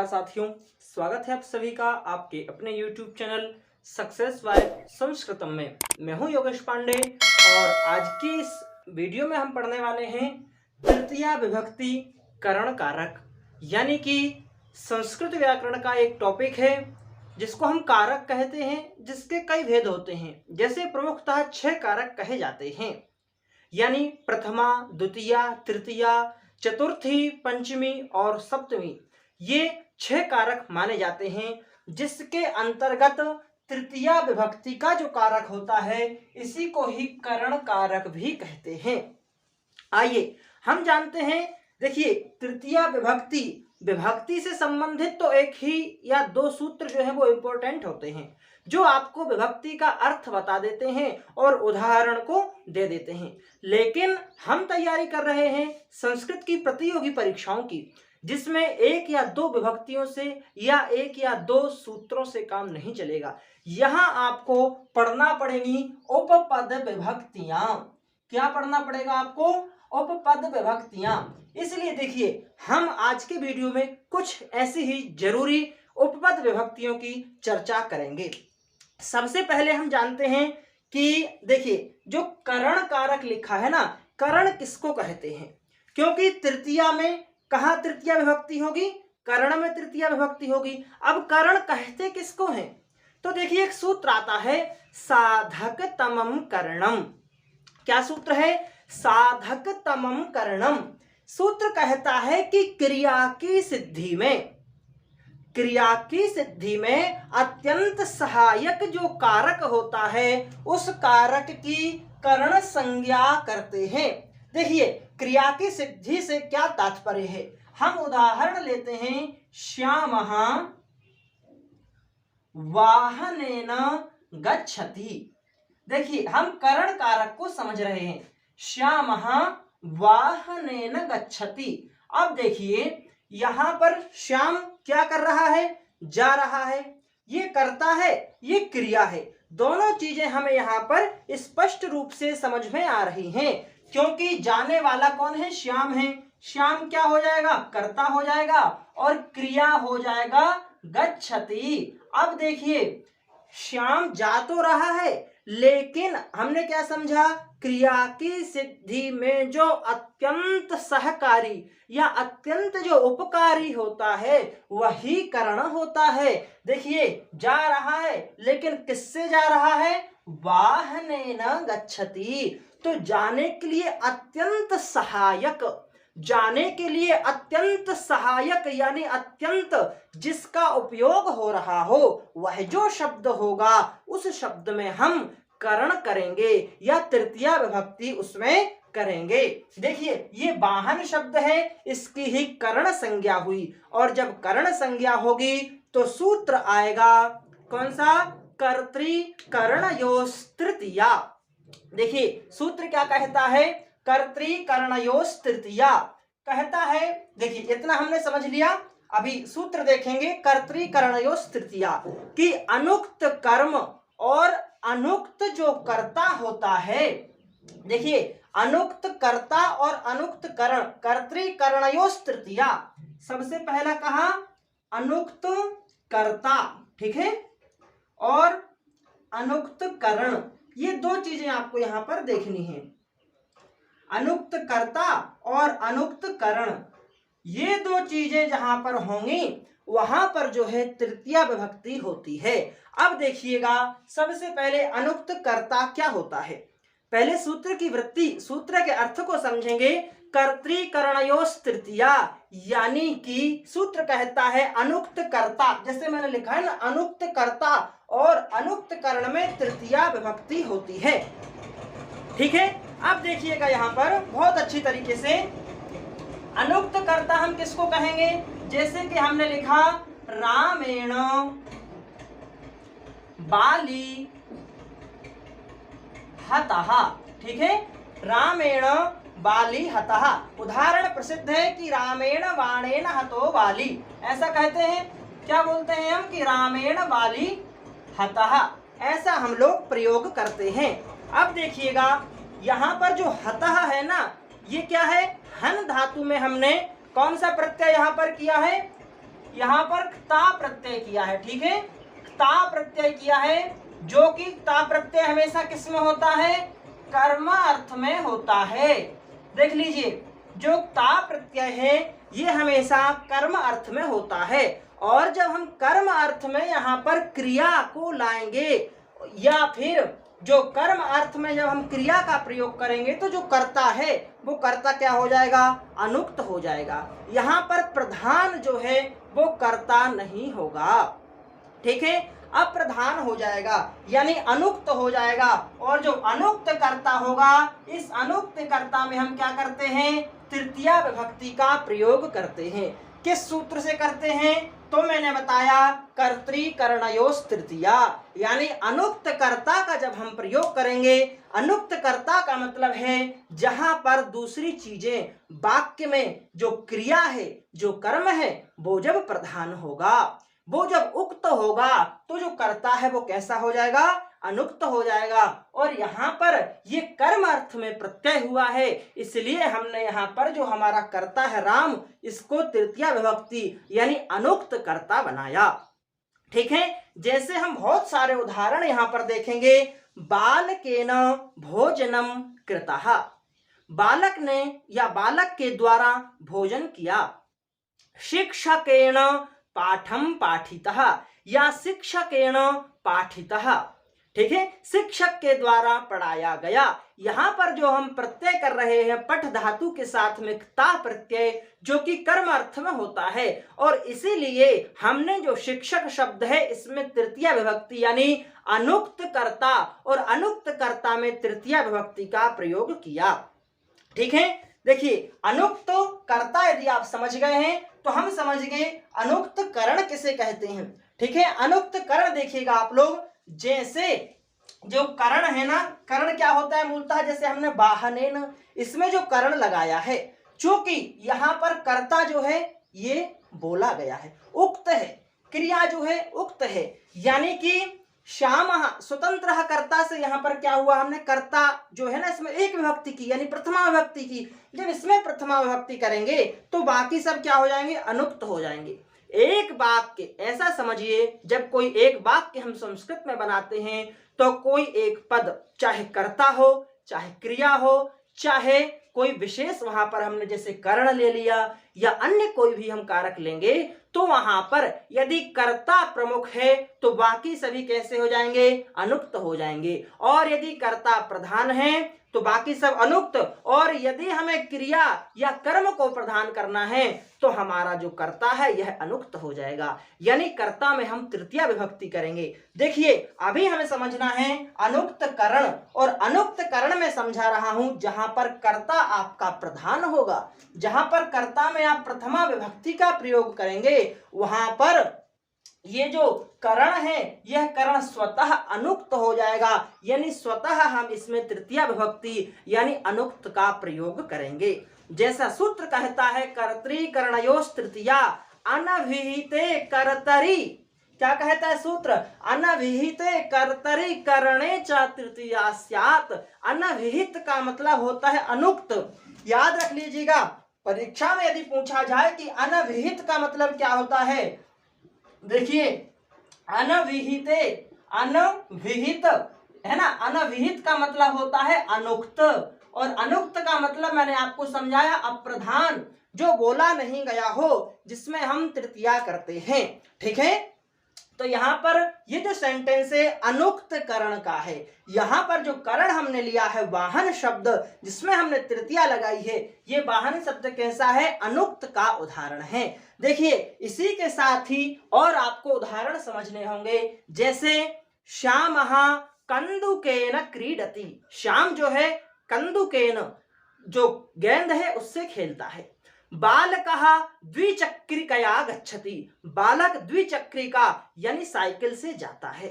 नमस्कार साथियों, स्वागत है आप सभी का आपके अपने YouTube चैनल सक्सेस बाय संस्कृतम में। मैं हूं योगेश पांडे और आज की इस वीडियो में हम पढ़ने वाले हैं तृतीया विभक्ति करण कारक, यानी कि संस्कृत व्याकरण का एक टॉपिक है जिसको हम कारक कहते हैं, जिसके कई भेद होते हैं। जैसे प्रमुखतः 6 कारक कहे जाते हैं, यानी प्रथमा, द्वितीया, तृतीया, चतुर्थी, पंचमी और सप्तमी। ये 6 कारक माने जाते हैं, जिसके अंतर्गत तृतीया विभक्ति का जो कारक होता है इसी को ही करण कारक भी कहते हैं। आइए हम जानते हैं। देखिए, तृतीया विभक्ति से संबंधित तो एक ही या 2 सूत्र जो है वो इंपॉर्टेंट होते हैं, जो आपको विभक्ति का अर्थ बता देते हैं और उदाहरण को दे देते हैं। लेकिन हम तैयारी कर रहे हैं संस्कृत की प्रतियोगी परीक्षाओं की, जिसमें 1 या 2 विभक्तियों से या 1 या 2 सूत्रों से काम नहीं चलेगा। यहां आपको पढ़ना पड़ेगी उपपद विभक्तियां। क्या पढ़ना पड़ेगा आपको? उपपद विभक्तियां। इसलिए देखिए, हम आज के वीडियो में कुछ ऐसी ही जरूरी उपपद विभक्तियों की चर्चा करेंगे। सबसे पहले हम जानते हैं कि देखिए, जो करण कारक लिखा है ना, करण किसको कहते हैं? क्योंकि तृतीया में कहां तृतीया विभक्ति होगी? करण में तृतीया विभक्ति होगी। अब करण कहते किसको हैं? तो देखिए, एक सूत्र आता है साधक तमम करणम। क्या सूत्र है? साधक तमम करणम। सूत्र कहता है कि क्रिया की सिद्धि में अत्यंत सहायक जो कारक होता है उस कारक की करण संज्ञा करते हैं। देखिए, क्रिया की सिद्धि से क्या तात्पर्य है? हम उदाहरण लेते हैं, श्यामः वाहनेन गच्छति। देखिए, हम करण कारक को समझ रहे हैं। श्यामः वाहनेन गच्छति। अब देखिए, यहां पर श्याम क्या कर रहा है? जा रहा है। ये कर्ता है, ये क्रिया है। दोनों चीजें हमें यहां पर स्पष्ट रूप से समझ में आ रही हैं, क्योंकि जाने वाला कौन है? श्याम है। श्याम क्या हो जाएगा? कर्ता हो जाएगा और क्रिया हो जाएगा गच्छति। अब देखिए, श्याम जा तो रहा है, लेकिन हमने क्या समझा? क्रिया की सिद्धि में जो अत्यंत सहकारी या अत्यंत जो उपकारी होता है वही करण होता है। देखिए, जा रहा है, लेकिन किससे जा रहा है? वाहनेन गच्छति। तो जाने के लिए अत्यंत सहायक यानी अत्यंत जिसका उपयोग हो रहा हो, वह जो शब्द होगा उस शब्द में हम करण करेंगे या तृतीया विभक्ति उसमें करेंगे। देखिए, ये वाहन शब्द है, इसकी ही करण संज्ञा हुई, और जब करण संज्ञा होगी तो सूत्र आएगा कौन सा? कर्तृकरणयोस्तृतीया। देखिए, सूत्र क्या कहता है? कर्तृकरणयोस्तृतीया कहता है। देखिए, इतना हमने समझ लिया। अभी सूत्र देखेंगे कर्तृकरणयोस्तृतीया कि अनुक्त कर्म और अनुक्त जो कर्ता होता है। देखिए, अनुक्त कर्ता और अनुक्त करण, कर्तृकरणयोस्तृतीया। सबसे पहला कहा अनुक्त कर्ता, ठीक है, और अनुक्त करण। ये 2 चीजें आपको यहां पर देखनी है। अनुक्त कर्ता और अनुक्त करण, ये 2 चीजें जहां पर होंगी वहां पर जो है तृतीया विभक्ति होती है। अब देखिएगा, सबसे पहले अनुक्त कर्ता क्या होता है? पहले सूत्र की वृत्ति, सूत्र के अर्थ को समझेंगे। कर्तृकरणयोस्तृतीया, यानी कि सूत्र कहता है अनुक्त कर्ता, जैसे मैंने लिखा है ना, अनुक्त कर्ता और अनुक्त करण में तृतीया विभक्ति होती है। ठीक है, अब देखिएगा यहां पर बहुत अच्छी तरीके से अनुक्त कर्ता हम किसको कहेंगे? जैसे कि हमने लिखा रामेण बाली हतः। ठीक है, रामेण बाली हतः। उदाहरण प्रसिद्ध है कि रामेण बाणेन हतो बाली। ऐसा कहते हैं, क्या बोलते हैं हम? कि रामेण बाली हतः। ऐसा हम लोग प्रयोग करते हैं। अब देखिएगा, यहां पर जो हतः है ना, ये क्या है? हन धातु में हमने कौन सा प्रत्यय यहां पर किया है? यहाँ पर क्ता प्रत्यय किया है, ठीक है, क्ता प्रत्यय किया है, जो कि क्ता प्रत्यय हमेशा किस में होता है, कर्म अर्थ में होता है। देख लीजिए, जो क्ता प्रत्यय है ये हमेशा कर्म अर्थ में होता है, और जब हम कर्म अर्थ में यहाँ पर क्रिया को लाएंगे, या फिर जो कर्म अर्थ में जब हम क्रिया का प्रयोग करेंगे तो जो कर्ता है वो कर्ता क्या हो जाएगा, अनुक्त हो जाएगा। यहाँ पर प्रधान जो है वो कर्ता नहीं होगा, ठीक है, अप्रधान हो जाएगा, यानी अनुक्त हो जाएगा। और जो अनुक्त कर्ता होगा, इस अनुक्त कर्ता में हम क्या करते हैं, तृतीया विभक्ति का प्रयोग करते हैं। किस सूत्र से करते हैं, तो मैंने बताया कर्तृकरणयोस् तृतीया, यानी अनुक्त कर्ता का जब हम प्रयोग करेंगे, अनुक्त कर्ता का मतलब है जहां पर दूसरी चीजें वाक्य में जो क्रिया है, जो कर्म है, वो जब प्रधान होगा, वो जब उक्त होगा, तो जो कर्ता है वो कैसा हो जाएगा, अनुक्त हो जाएगा। और यहाँ पर ये कर्म अर्थ में प्रत्यय हुआ है, इसलिए हमने यहाँ पर जो हमारा कर्ता है राम, इसको तृतीया विभक्ति यानी अनुक्त कर्ता बनाया, ठीक है। जैसे हम बहुत सारे उदाहरण यहाँ पर देखेंगे। बालकेन भोजनम कृतः, बालक ने या बालक के द्वारा भोजन किया। शिक्षकेन पाठम पाठितः, या शिक्षकेन पाठितः, ठीक है, शिक्षक के द्वारा पढ़ाया गया। यहाँ पर जो हम प्रत्यय कर रहे हैं पठ धातु के साथ में क्ता प्रत्यय, जो कि कर्म अर्थ में होता है, और इसीलिए हमने जो शिक्षक शब्द है इसमें तृतीया विभक्ति यानी अनुक्त कर्ता, और अनुक्त कर्ता में तृतीया विभक्ति का प्रयोग किया, ठीक है। देखिए, अनुक्त कर्ता यदि आप समझ गए हैं तो हम समझ गए अनुक्त करण किसे कहते हैं, ठीक है। अनुक्त करण देखिएगा आप लोग, जैसे जो करण है ना, करण क्या होता है मूलतः, जैसे हमने वाहनेन, इसमें जो करण लगाया है, चूंकि यहाँ पर कर्ता जो है ये बोला गया है, उक्त है, क्रिया जो है उक्त है, यानी कि श्याम स्वतंत्र कर्ता से यहाँ पर क्या हुआ, हमने कर्ता जो है ना इसमें एक विभक्ति की यानी प्रथमा विभक्ति की। जब इसमें प्रथमा विभक्ति करेंगे तो बाकी सब क्या हो जाएंगे, अनुक्त हो जाएंगे। एक वाक्य ऐसा समझिए, जब कोई एक वाक्य हम संस्कृत में बनाते हैं तो कोई एक पद, चाहे कर्ता हो, चाहे क्रिया हो, चाहे कोई विशेष वहां पर हमने जैसे करण ले लिया या अन्य कोई भी हम कारक लेंगे, तो वहां पर यदि कर्ता प्रमुख है तो बाकी सभी कैसे हो जाएंगे, अनुक्त हो जाएंगे, और यदि कर्ता प्रधान है तो बाकी सब अनुक्त, और यदि हमें क्रिया या कर्म को प्रधान करना है तो हमारा जो कर्ता है यह अनुक्त हो जाएगा, यानी कर्ता में हम तृतीया विभक्ति करेंगे। देखिए, अभी हमें समझना है अनुक्त करण, और अनुक्त करण में समझा रहा हूं जहां पर कर्ता आपका प्रधान होगा, जहां पर कर्ता में आप प्रथमा विभक्ति का प्रयोग करेंगे, वहां पर ये जो करण है यह करण स्वतः अनुक्त हो जाएगा, यानी स्वतः हम इसमें तृतीया विभक्ति यानी अनुक्त का प्रयोग करेंगे। जैसा सूत्र कहता है कर्तृकरणयोस् तृतीया अनभिहिते कर्तरि, क्या कहता है सूत्र, अनभिहिते कर्तरि करणे च तृतीया स्यात्। अनभिहित का मतलब होता है अनुक्त। याद रख लीजिएगा, परीक्षा में यदि पूछा जाए कि अनभिहित का मतलब क्या होता है, देखिए अनविहिते, अनविहित है ना, अनविहित का मतलब होता है अनुक्त, और अनुक्त का मतलब मैंने आपको समझाया अप्रधान, जो बोला नहीं गया हो, जिसमें हम तृतीया करते हैं, ठीक है। तो यहाँ पर ये जो सेंटेंस है अनुक्त करण का है, यहाँ पर जो करण हमने लिया है वाहन शब्द जिसमें हमने तृतीया लगाई है, ये वाहन शब्द कैसा है, अनुक्त का उदाहरण है। देखिए, इसी के साथ ही और आपको उदाहरण समझने होंगे, जैसे श्यामः कंदुकेन क्रीडति, श्याम जो है कंदुकेन जो गेंद है उससे खेलता है। बालकः द्विचक्रिकया गच्छति, बालक द्विचक्रिका यानी साइकिल से जाता है,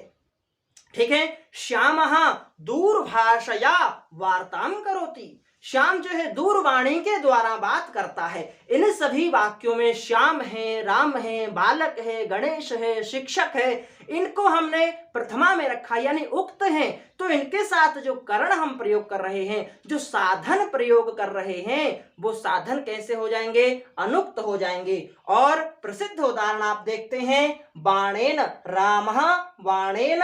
ठीक है। श्यामः दूरभाषया वार्तां करोति, श्याम जो है दूरवाणी के द्वारा बात करता है। इन सभी वाक्यों में श्याम है, राम है, बालक है, गणेश है, शिक्षक है, इनको हमने प्रथमा में रखा यानी उक्त हैं। तो इनके साथ जो करण हम प्रयोग कर रहे हैं, जो साधन प्रयोग कर रहे हैं, वो साधन कैसे हो जाएंगे? अनुक्त हो जाएंगे। और प्रसिद्ध उदाहरण आप देखते हैं, बाणेन रामः बाणेन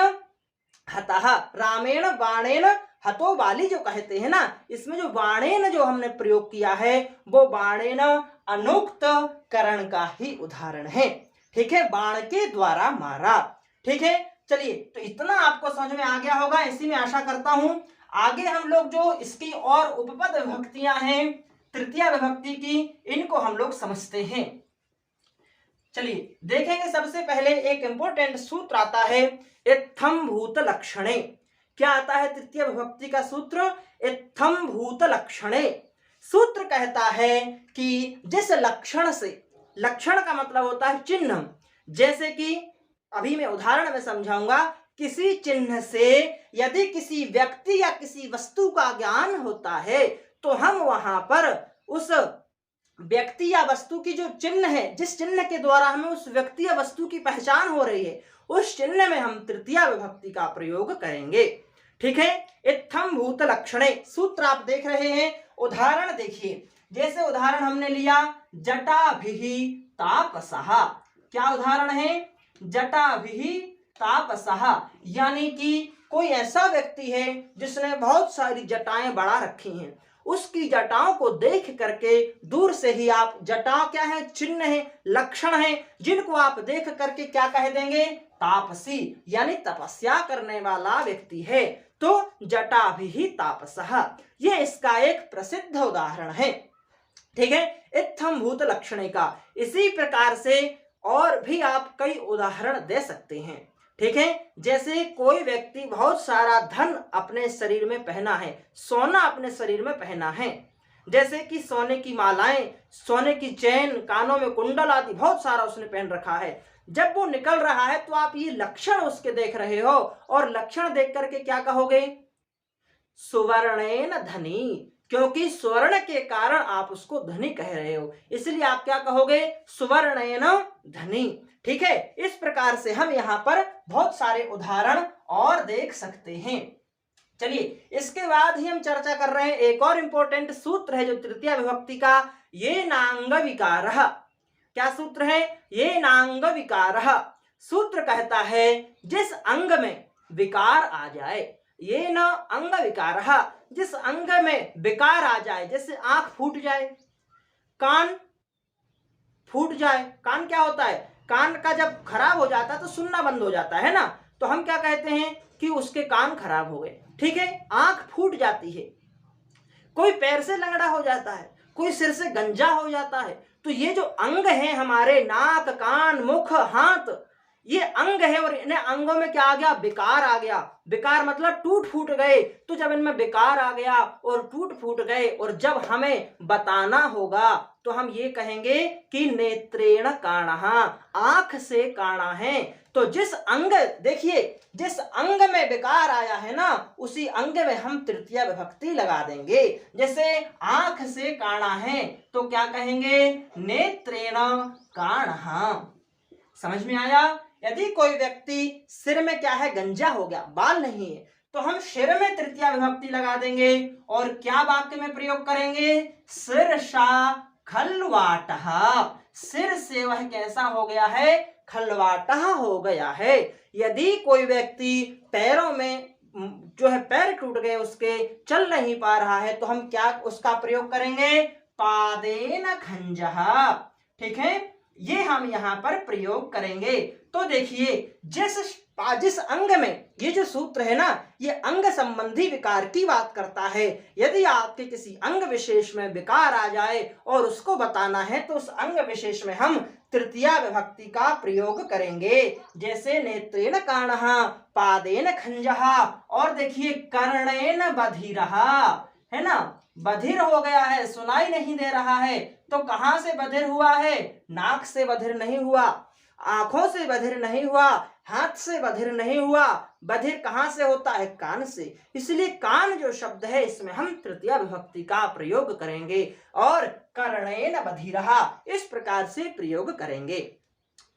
हतः, रामेण बाणेन हतो बाली जो कहते हैं ना, इसमें जो बाणेन जो हमने प्रयोग किया है वो बाणेन अनुक्त करण का ही उदाहरण है। ठीक है, बाण के द्वारा मारा। ठीक है, चलिए तो इतना आपको समझ में आ गया होगा, इसी में आशा करता हूं। आगे हम लोग जो इसकी और उपपद विभक्तियां हैं तृतीया विभक्ति की, इनको हम लोग समझते हैं। चलिए देखेंगे, सबसे पहले एक इंपॉर्टेंट सूत्र आता है इत्थम भूत लक्षणे। क्या आता है तृतीय विभक्ति का सूत्र? इत्थम भूत लक्षणे। सूत्र कहता है कि जिस लक्षण से, लक्षण का मतलब होता है चिन्ह, जैसे कि अभी मैं उदाहरण में समझाऊंगा, किसी चिन्ह से यदि किसी व्यक्ति या किसी वस्तु का ज्ञान होता है तो हम वहां पर उस व्यक्ति या वस्तु की जो चिन्ह है, जिस चिन्ह के द्वारा हमें उस व्यक्ति या वस्तु की पहचान हो रही है, उस चिन्ह में हम तृतीया विभक्ति का प्रयोग करेंगे। ठीक है, इत्थम भूत लक्षणे सूत्र आप देख रहे हैं। उदाहरण देखिए, जैसे उदाहरण हमने लिया जटाभिः तापसः। क्या उदाहरण है? जटाभिः तापसः, यानी कि कोई ऐसा व्यक्ति है जिसने बहुत सारी जटाएं बढ़ा रखी हैं, उसकी जटाओं को देख करके दूर से ही आप, जटा क्या है? चिन्ह है, लक्षण है, जिनको आप देख करके क्या कह देंगे? तापसी, यानी तपस्या करने वाला व्यक्ति है। तो जटाभिः तापसः, ये इसका एक प्रसिद्ध उदाहरण है। ठीक है, इत्थम भूत लक्षणे का। इसी प्रकार से और भी आप कई उदाहरण दे सकते हैं। ठीक है, जैसे कोई व्यक्ति बहुत सारा धन अपने शरीर में पहना है, सोना अपने शरीर में पहना है, जैसे कि सोने की मालाएं, सोने की चैन, कानों में कुंडल आदि बहुत सारा उसने पहन रखा है। जब वो निकल रहा है तो आप ये लक्षण उसके देख रहे हो, और लक्षण देख करके क्या कहोगे? सुवर्णेन धनी, क्योंकि स्वर्ण के कारण आप उसको धनी कह रहे हो, इसलिए आप क्या कहोगे? सुवर्णेन धनी। ठीक है, इस प्रकार से हम यहाँ पर बहुत सारे उदाहरण और देख सकते हैं। चलिए इसके बाद ही हम चर्चा कर रहे हैं, एक और इंपॉर्टेंट सूत्र है जो तृतीया विभक्ति का, ये नांग विकारः। क्या सूत्र है? ये नांग विकारः। सूत्र कहता है जिस अंग में विकार आ जाए, ये न अंग विकारः, जिस अंग में विकार आ जाए, जैसे आंख फूट जाए, कान फूट जाए। कान क्या होता है? कान का जब खराब हो जाता है तो सुनना बंद हो जाता है ना, तो हम क्या कहते हैं कि उसके कान खराब हो गए। ठीक है, आंख फूट जाती है, कोई पैर से लंगड़ा हो जाता है, कोई सिर से गंजा हो जाता है। तो ये जो अंग हैं हमारे, नाक, कान, मुख, हाथ, ये अंग है, और इन्हें अंगों में क्या आ गया? विकार आ गया। विकार मतलब टूट फूट गए। तो जब इनमें विकार आ गया और टूट फूट गए, और जब हमें बताना होगा तो हम ये कहेंगे कि नेत्रेण काणः, आंख से काणा है। तो जिस अंग, देखिए जिस अंग में विकार आया है ना, उसी अंग में हम तृतीया विभक्ति लगा देंगे। जैसे आंख से काणा है तो क्या कहेंगे? नेत्रेण काणः। समझ में आया? यदि कोई व्यक्ति सिर में क्या है? गंजा हो गया, बाल नहीं है, तो हम सिर में तृतीया विभक्ति लगा देंगे और क्या वाक्य में प्रयोग करेंगे? सिरसा खल्वाटः। सिर से वह कैसा हो गया है? खल्वाटः हो गया है। यदि कोई व्यक्ति पैरों में जो है पैर टूट गए, उसके चल नहीं पा रहा है, तो हम क्या उसका प्रयोग करेंगे? पादेन खंजः। ठीक है, ये हम यहाँ पर प्रयोग करेंगे। तो देखिए जिस अंग में, ये जो सूत्र है ना, ये अंग संबंधी विकार की बात करता है। यदि आपके किसी अंग विशेष में विकार आ जाए और उसको बताना है तो उस अंग विशेष में हम तृतीया विभक्ति का प्रयोग करेंगे। जैसे नेत्रेण काणः, पादेन खंजः, और देखिए कर्णेन बधिरः, है ना, बधिर हो गया है, सुनाई नहीं दे रहा है। तो कहां से बधिर हुआ है? नाक से बधिर नहीं हुआ। आंखों से बधिर नहीं हुआ, हाथ से बधिर नहीं हुआ, बधिर कहां से होता है? कान से। इसलिए कान जो शब्द है इसमें हम तृतीया विभक्ति का प्रयोग करेंगे और कर्णेन बधिरः इस प्रकार से प्रयोग करेंगे।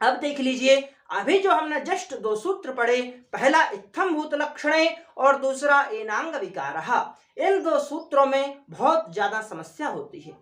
अब देख लीजिए, अभी जो हमने जस्ट दो सूत्र पढ़े, पहला इत्थम भूत लक्षणे और दूसरा एनांग विकारः, इन दो सूत्रों में बहुत ज्यादा समस्या होती है।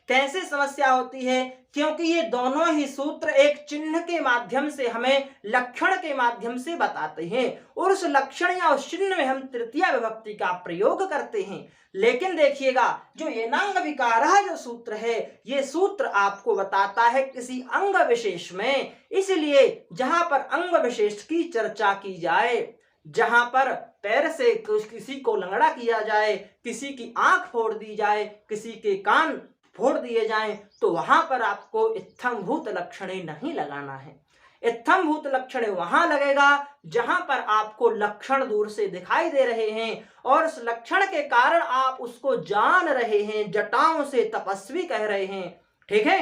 कैसे समस्या होती है? क्योंकि ये दोनों ही सूत्र एक चिन्ह के माध्यम से हमें लक्षण के माध्यम से बताते हैं और उस लक्षण या उस चिन्ह में हम तृतीया विभक्ति का प्रयोग करते हैं। लेकिन देखिएगा, जो एनांग विकारः जो सूत्र है, ये सूत्र आपको बताता है किसी अंग विशेष में। इसलिए जहां पर अंग विशेष की चर्चा की जाए, जहां पर पैर से किसी को लंगड़ा किया जाए, किसी की आंख फोड़ दी जाए, किसी के कान फोड़ दिए जाएं, तो वहां पर आपको इत्थम भूत लक्षणे नहीं लगाना है। इत्थम भूत लक्षणे वहां लगेगा जहां पर आपको लक्षण दूर से दिखाई दे रहे हैं और उस लक्षण के कारण आप उसको जान रहे हैं, जटाओं से तपस्वी कह रहे हैं। ठीक है,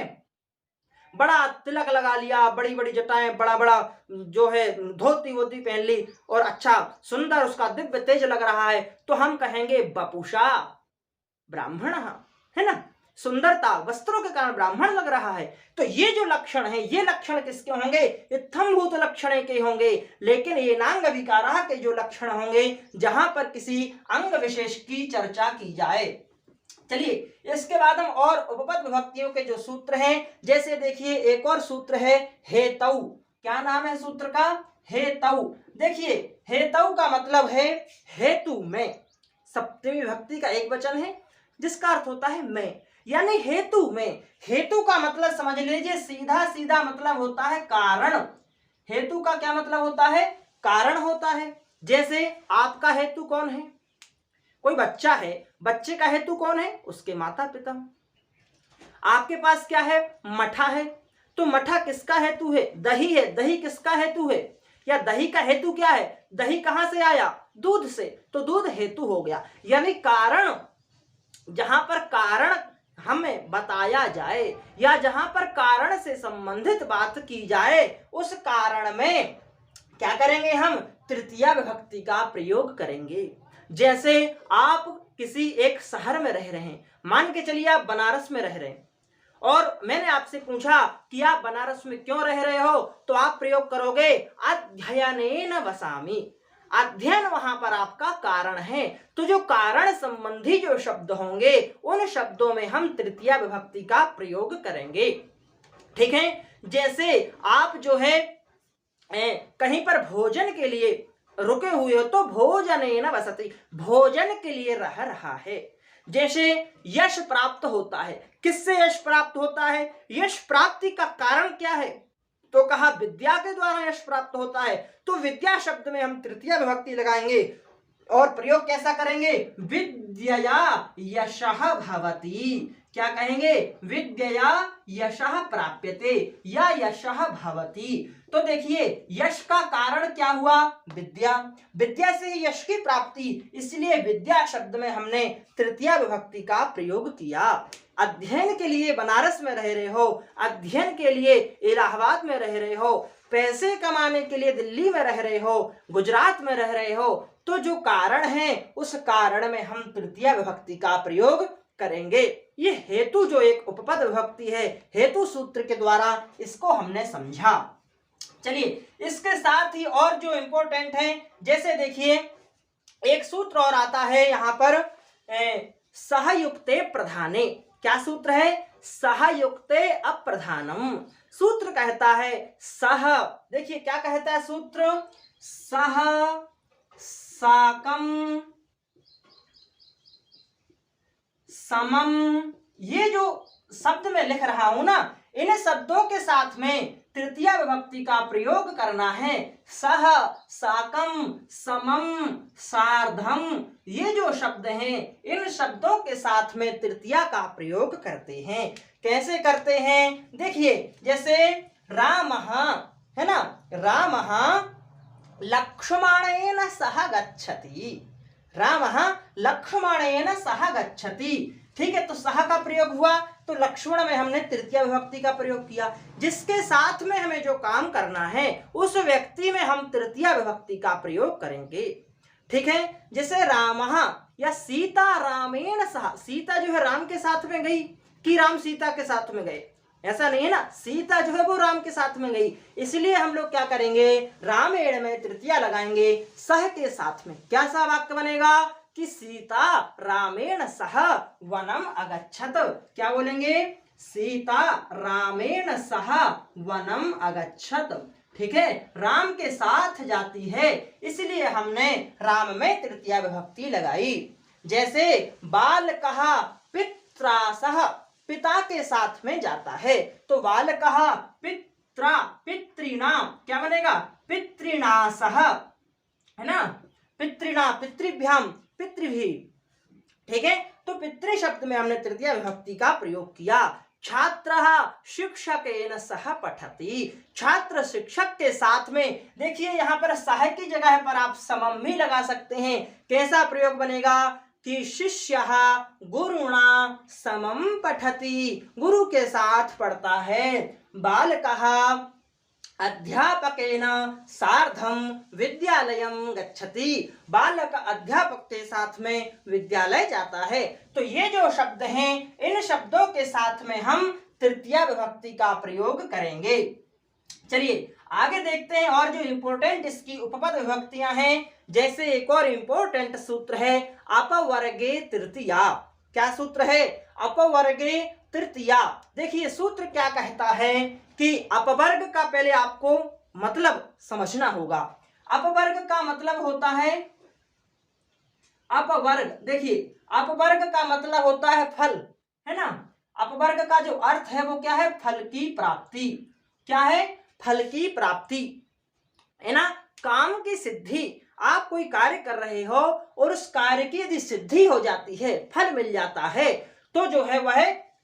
बड़ा तिलक लगा लिया, बड़ी बड़ी जटाएं, बड़ा बड़ा जो है धोती वोती पहन ली और अच्छा सुंदर उसका दिव्य तेज लग रहा है, तो हम कहेंगे बपुषा ब्राह्मण, है ना। सुंदरता वस्त्रों के कारण ब्राह्मण लग रहा है। तो ये जो लक्षण है, ये लक्षण किसके होंगे? इत्थम्भूत लक्षण के होंगे। लेकिन एनांग विकारः के जो लक्षण होंगे, जहां पर किसी अंग विशेष की चर्चा की जाए। चलिए, इसके बाद हम और उपपद विभक्तियों के जो सूत्र हैं, जैसे देखिए एक और सूत्र है हेतौ। क्या नाम है सूत्र का? हेतौ। देखिए, हेतौ का मतलब है हेतु में। सप्तमी विभक्ति का एक वचन है जिसका अर्थ होता है में, यानी हेतु में। हेतु का मतलब समझ लीजिए, सीधा सीधा मतलब होता है कारण। हेतु का क्या मतलब होता है? कारण होता है। जैसे आपका हेतु कौन है? कोई बच्चा है, बच्चे का हेतु कौन है? उसके माता पिता। आपके पास क्या है? मठा है, तो मठा किसका हेतु है? दही है, दही किसका हेतु है? या दही का हेतु क्या है? दही कहां से आया? दूध से, तो दूध हेतु हो गया। यानी कारण, जहां पर कारण हमें बताया जाए या जहां पर कारण से संबंधित बात की जाए, उस कारण में क्या करेंगे? हम तृतीया विभक्ति का प्रयोग करेंगे। जैसे आप किसी एक शहर में रह रहे हैं, मान के चलिए आप बनारस में रह रहे हैं, और मैंने आपसे पूछा कि आप बनारस में क्यों रह रहे हो, तो आप प्रयोग करोगे अध्ययनेन वसामि। अध्ययन वहां पर आपका कारण है। तो जो कारण संबंधी जो शब्द होंगे, उन शब्दों में हम तृतीया विभक्ति का प्रयोग करेंगे। ठीक है, जैसे आप जो है कहीं पर भोजन के लिए रुके हुए हो, तो भोजनेन वसति, भोजन के लिए रह रहा है। जैसे यश प्राप्त होता है, किससे यश प्राप्त होता है? यश प्राप्ति का कारण क्या है? तो कहा विद्या के द्वारा यश प्राप्त होता है। तो विद्या शब्द में हम तृतीया विभक्ति लगाएंगे और प्रयोग कैसा करेंगे? विद्यया यशः भवति। क्या कहेंगे? विद्यया यशः प्राप्यते या यशः भवति। तो देखिए, यश का कारण क्या हुआ? विद्या। विद्या से यश की प्राप्ति, इसलिए विद्या शब्द में हमने तृतीया विभक्ति का प्रयोग किया। अध्ययन के लिए बनारस में रह रहे हो, अध्ययन के लिए इलाहाबाद में रह रहे हो, पैसे कमाने के लिए दिल्ली में रह रहे हो, गुजरात में रह रहे हो, तो जो कारण है उस कारण में हम तृतीया विभक्ति का प्रयोग करेंगे। ये हेतु जो एक उपपद विभक्ति है, हेतु सूत्र के द्वारा इसको हमने समझा। चलिए, इसके साथ ही और जो इंपॉर्टेंट है, जैसे देखिए एक सूत्र और आता है यहाँ पर सहयुक्ते प्रधाने। क्या सूत्र है? सहयुक्ते अप्रधानम। सूत्र कहता है सह, देखिए क्या कहता है सूत्र? सह साकम समम। ये जो शब्द मैं लिख रहा हूं ना, इन शब्दों के साथ में तृतीया विभक्ति का प्रयोग करना है। सह, साकम, समम, सार्धम, ये जो शब्द हैं, इन शब्दों के साथ में तृतीया का प्रयोग करते हैं। कैसे करते हैं? देखिए, जैसे रामः, है ना, रामः लक्ष्मणेन सह गच्छति। रामः लक्ष्मणेन सह गच्छति। ठीक है, तो सह का प्रयोग हुआ तो लक्ष्मण में हमने तृतीया विभक्ति का प्रयोग किया। जिसके साथ में हमें जो काम करना है उस व्यक्ति में हम तृतीया विभक्ति का प्रयोग करेंगे। ठीक है, जैसे रामः या सीता रामेण सह, सीता जो है राम के साथ में गई कि राम सीता के साथ में गए, ऐसा नहीं है ना, सीता जो है वो राम के साथ में गई, इसलिए हम लोग क्या करेंगे, रामेण में तृतीया लगाएंगे सह के साथ में। क्या सा वाक्य बनेगा कि सीता रामेण सह वनम अगच्छत। क्या बोलेंगे, सीता रामेण सह वनम अगच्छत। ठीक है, राम के साथ जाती है, इसलिए हमने राम में तृतीया विभक्ति लगाई। जैसे बालकः पित्रा सह, पिता के साथ में जाता है, तो बालकः पित्रा पितृणा, क्या बनेगा, पितृणा सह, है ना, पितृणा पितृभ्याम पितृभि। ठीक है, तो पितृ शब्द में हमने तृतीया विभक्ति का प्रयोग किया। छात्रः शिक्षकेन सह पठति, छात्र शिक्षक के साथ में, देखिए यहाँ पर सह की जगह पर आप समम भी लगा सकते हैं। कैसा प्रयोग बनेगा कि शिष्यः गुरुणा समम पठति, गुरु के साथ पढ़ता है। बालकः अध्यापकेन सार्धम विद्यालयम गच्छति, बालक अध्यापक के साथ में विद्यालय जाता है। तो ये जो शब्द हैं, इन शब्दों के साथ में हम तृतीया विभक्ति का प्रयोग करेंगे। चलिए आगे देखते हैं और जो इंपॉर्टेंट इसकी उपपद विभक्तियां हैं। जैसे एक और इंपॉर्टेंट सूत्र है अपवर्गे तृतीया। क्या सूत्र है, अपवर्गे तृतीया। देखिए सूत्र क्या कहता है कि अपवर्ग का पहले आपको मतलब समझना होगा। अपवर्ग का मतलब होता है, अपवर्ग, देखिए अपवर्ग का मतलब होता है फल, है ना। अपवर्ग का जो अर्थ है वो क्या है, फल की प्राप्ति। क्या है, फल की प्राप्ति, है ना, काम की सिद्धि। आप कोई कार्य कर रहे हो और उस कार्य की यदि सिद्धि हो जाती है, फल मिल जाता है, तो जो है वह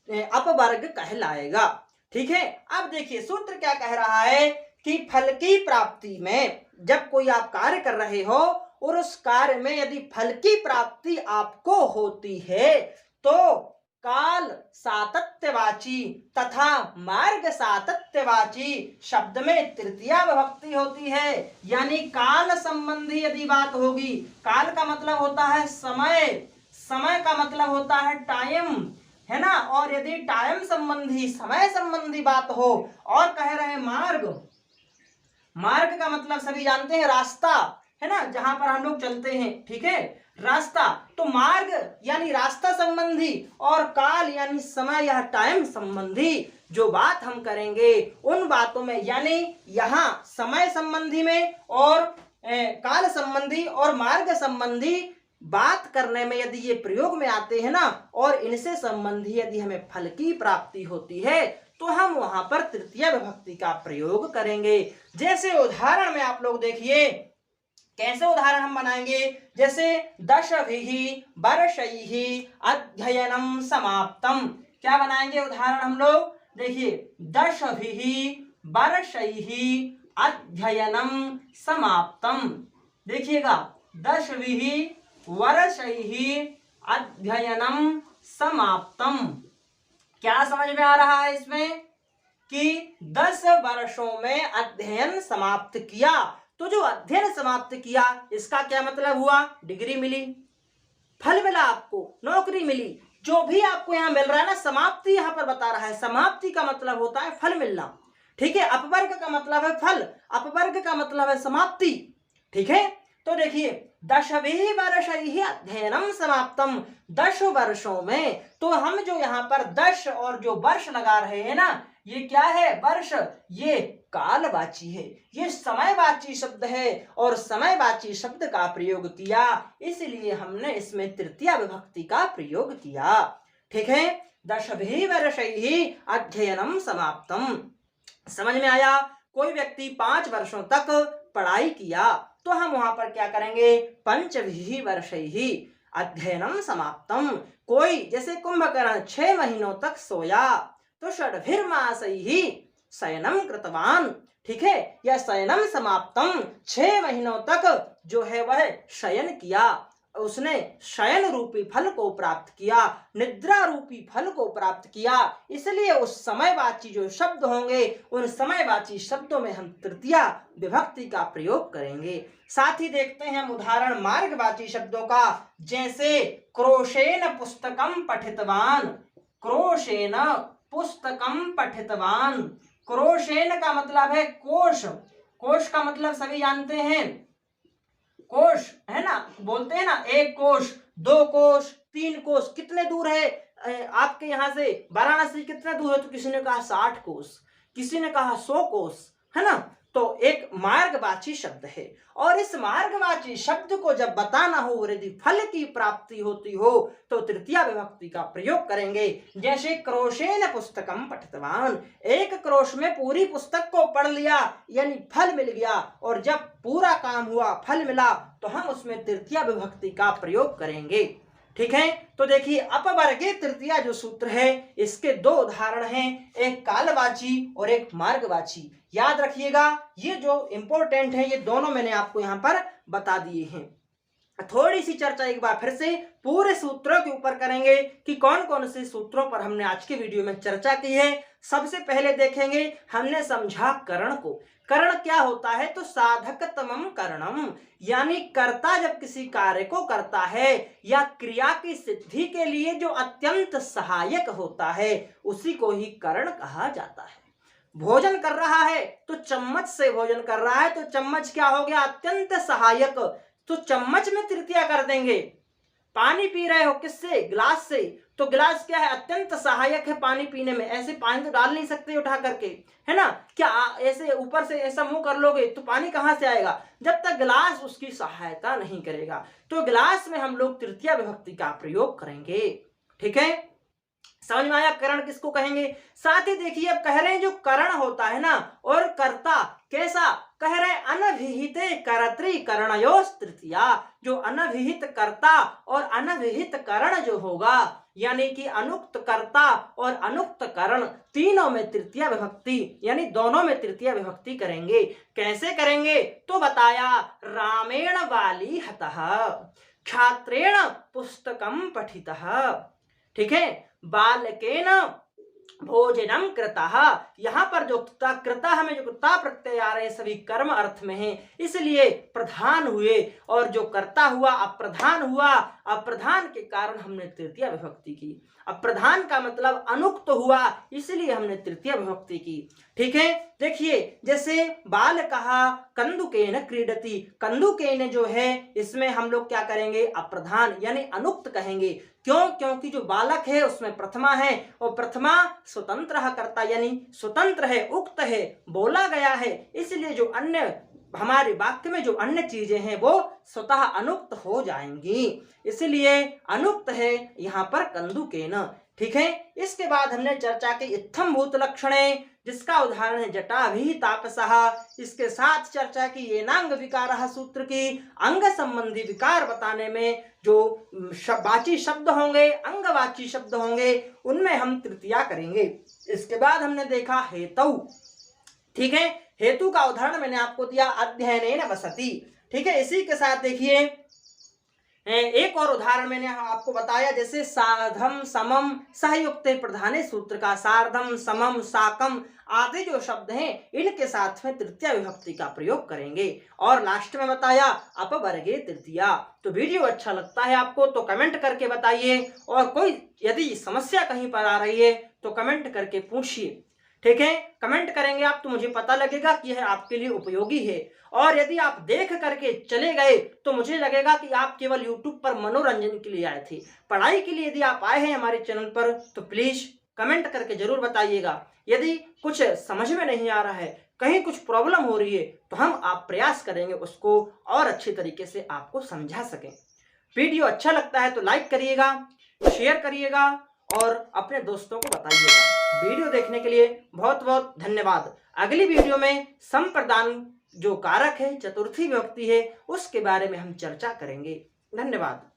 अपवर्ग कहलाएगा। ठीक है, अब देखिए सूत्र क्या कह रहा है कि फल की प्राप्ति में जब कोई आप कार्य कर रहे हो और उस कार्य में यदि फल की प्राप्ति आपको होती है तो काल सातत्यवाची तथा मार्ग सातत्यवाची शब्द में तृतीया विभक्ति होती है। यानी काल संबंधी यदि बात होगी, काल का मतलब होता है समय, समय का मतलब होता है टाइम, है ना, और यदि टाइम संबंधी समय संबंधी बात हो और कह रहे मार्ग, मार्ग का मतलब सभी जानते हैं रास्ता, है ना, जहां पर हम लोग चलते हैं। ठीक है, रास्ता, तो मार्ग यानी रास्ता संबंधी और काल यानी समय या टाइम संबंधी जो बात हम करेंगे उन बातों में, यानी यहाँ समय संबंधी में और काल संबंधी और मार्ग संबंधी बात करने में यदि ये प्रयोग में आते हैं ना, और इनसे संबंधी यदि हमें फल की प्राप्ति होती है तो हम वहां पर तृतीय विभक्ति का प्रयोग करेंगे। जैसे उदाहरण में आप लोग देखिए कैसे उदाहरण हम बनाएंगे। जैसे 10 वर्षैः अध्ययनम समाप्तम। क्या बनाएंगे उदाहरण हम लोग, देखिए 10 वर्षैः अध्ययनम समाप्तम। देखिएगा 10 वर्षैः अध्ययनम समाप्तम। क्या समझ में आ रहा है इसमें कि 10 वर्षों में अध्ययन समाप्त किया। तो जो अध्ययन समाप्त किया इसका क्या मतलब हुआ, डिग्री मिली, फल मिला, आपको नौकरी मिली, जो भी आपको यहाँ मिल रहा है ना, समाप्ति यहाँ पर बता रहा है। समाप्ति का मतलब होता है फल मिलना। ठीक है, अपवर्ग का मतलब है फल, अपवर्ग का मतलब है समाप्ति। ठीक है, तो देखिए 10 वर्षैः अध्ययनम समाप्तम, 10 वर्षों में, तो हम जो यहाँ पर 10 और जो वर्ष लगा रहे हैं ना, ये क्या है, वर्ष, ये कालवाची है, ये समयवाची शब्द है और समयवाची शब्द का प्रयोग किया, इसलिए हमने इसमें तृतीया विभक्ति का प्रयोग किया। ठीक है, 10 वर्षैः अध्ययनम समाप्तम। समझ में आया। कोई व्यक्ति 5 वर्षों तक पढ़ाई किया तो हम वहां पर क्या करेंगे, 5 वर्षैः अध्ययनम समाप्तम। कोई जैसे कुंभकर्ण 6 महीनों तक सोया तो 6 मासैः शयनम कृतवान। ठीक है, यह शयनम समाप्तम, 6 महीनों तक जो है वह शयन किया। उसने शयन रूपी फल को प्राप्त किया, निद्रा रूपी फल को प्राप्त किया। इसलिए उस समयवाची जो शब्द होंगे उन समयवाची शब्दों में हम तृतीया विभक्ति का प्रयोग करेंगे। साथ ही देखते हैं हम उदाहरण मार्गवाची शब्दों का, जैसे क्रोशेन पुस्तकम पठितवान। क्रोशेन पुस्तकम पठितवान। क्रोशेन का मतलब है कोश। कोश का मतलब सभी जानते हैं, कोश है ना, बोलते हैं ना, एक कोश, दो कोश, तीन कोश। कितने दूर है आपके यहाँ से वाराणसी, कितना दूर है? तो किसी ने कहा 60 कोस, किसी ने कहा 100 कोस, है ना। तो एक मार्गवाची शब्द है, और इस मार्गवाची शब्द को जब बताना हो, यदि फल की प्राप्ति होती हो, तो तृतीया विभक्ति का प्रयोग करेंगे। जैसे क्रोशेन पुस्तकम पठितवान, एक क्रोश में पूरी पुस्तक को पढ़ लिया, यानी फल मिल गया, और जब पूरा काम हुआ, फल मिला, तो हम उसमें तृतीया विभक्ति का प्रयोग करेंगे। ठीक है, तो देखिए अपवर्गे तृतीया जो सूत्र है, इसके दो उदाहरण हैं, एक कालवाची और एक मार्गवाची। याद रखिएगा, ये जो इंपॉर्टेंट है, ये दोनों मैंने आपको यहाँ पर बता दिए हैं। थोड़ी सी चर्चा एक बार फिर से पूरे सूत्रों के ऊपर करेंगे कि कौन कौन से सूत्रों पर हमने आज के वीडियो में चर्चा की है। सबसे पहले देखेंगे, हमने समझा करण को। करण क्या होता है? तो साधकतमम करणम, यानी कर्ता जब किसी कार्य को करता है या क्रिया की सिद्धि के लिए जो अत्यंत सहायक होता है, उसी को ही करण कहा जाता है। भोजन कर रहा है तो चम्मच से भोजन कर रहा है, तो चम्मच क्या हो गया? अत्यंत सहायक, तो चम्मच में तृतीया कर देंगे। पानी पी रहे हो किससे? गिलास से, तो गिलास क्या है? अत्यंत सहायक है पानी पीने में। ऐसे पानी तो डाल नहीं सकते उठा करके, है ना। क्या ऐसे ऊपर से ऐसा मुंह कर लोगे तो पानी कहां से आएगा? जब तक गिलास उसकी सहायता नहीं करेगा। तो गिलास में हम लोग तृतीया विभक्ति का प्रयोग करेंगे। ठीक है, समझ में आया करण किसको कहेंगे। साथ ही देखिए, अब कह रहे हैं जो करण होता है ना, और कर्ता कैसा? कह रहे अनभिहिते कर्तृ करणयोस् तृतीया। जो अनभिहित कर्ता और अनभिहित करण जो होगा, यानी कि अनुक्त कर्ता और अनुक्त करण, तीनों में तृतीया विभक्ति, यानी दोनों में तृतीया विभक्ति करेंगे। कैसे करेंगे? तो बताया, रामेण वाली हतः, छात्रेण पुस्तकम पठितः। ठीक है, बालकेन भोजनम कृतः। यहाँ पर जो कृतः में जो कृता प्रत्यय आ रहे हैं सभी कर्म अर्थ में है, इसलिए प्रधान हुए, और जो कर्ता हुआ अप्रधान हुआ। अप्रधान के कारण हमने तृतीया विभक्ति की। अप्रधान का मतलब अनुक्त हुआ, इसलिए हमने तृतीया विभक्ति की। ठीक है, देखिए जैसे बाल कहा कंदुकेन क्रीडति। कंदुकेन जो है, इसमें हम लोग क्या करेंगे? अप्रधान यानी अनुक्त कहेंगे। क्यों? क्योंकि जो बालक है उसमें प्रथमा है, और प्रथमा स्वतंत्र कर्ता यानी स्वतंत्र है, उक्त है, बोला गया है। इसलिए जो अन्य हमारे वाक्य में जो अन्य चीजें हैं वो स्वतः अनुक्त हो जाएंगी, इसलिए अनुक्त है यहाँ पर कंदुकेन। ठीक है, इसके बाद हमने चर्चा की इत्थम भूत लक्षणे, जिसका उदाहरण है जटाभि तापसः। इसके साथ चर्चा की येनांग विकारः सूत्र की, अंग संबंधी विकार बताने में जो वाची शब्द होंगे, अंगवाची शब्द होंगे, उनमें हम तृतीया करेंगे। इसके बाद हमने देखा हेतु। ठीक है, हेतु का उदाहरण मैंने आपको दिया, अध्ययनेन वसति। ठीक है, इसी के साथ देखिए एक और उदाहरण मैंने आपको बताया, जैसे सार्धम समम सहयुक्त प्रधाने सूत्र का सार्धम समम साकम आदि जो शब्द हैं, इनके साथ में तृतीया विभक्ति का प्रयोग करेंगे। और लास्ट में बताया अपवर्गे तृतीया। तो वीडियो अच्छा लगता है आपको तो कमेंट करके बताइए, और कोई यदि समस्या कहीं पर आ रही है तो कमेंट करके पूछिए। ठीक है, कमेंट करेंगे आप तो मुझे पता लगेगा कि यह आपके लिए उपयोगी है। और यदि आप देख करके चले गए तो मुझे लगेगा कि आप केवल YouTube पर मनोरंजन के लिए आए थे। पढ़ाई के लिए यदि आप आए हैं हमारे चैनल पर तो प्लीज कमेंट करके जरूर बताइएगा। यदि कुछ समझ में नहीं आ रहा है, कहीं कुछ प्रॉब्लम हो रही है, तो हम आप प्रयास करेंगे उसको और अच्छे तरीके से आपको समझा सकें। वीडियो अच्छा लगता है तो लाइक करिएगा, शेयर करिएगा और अपने दोस्तों को बताइएगा। वीडियो देखने के लिए बहुत बहुत धन्यवाद। अगली वीडियो में संप्रदान जो कारक है, चतुर्थी विभक्ति है, उसके बारे में हम चर्चा करेंगे। धन्यवाद।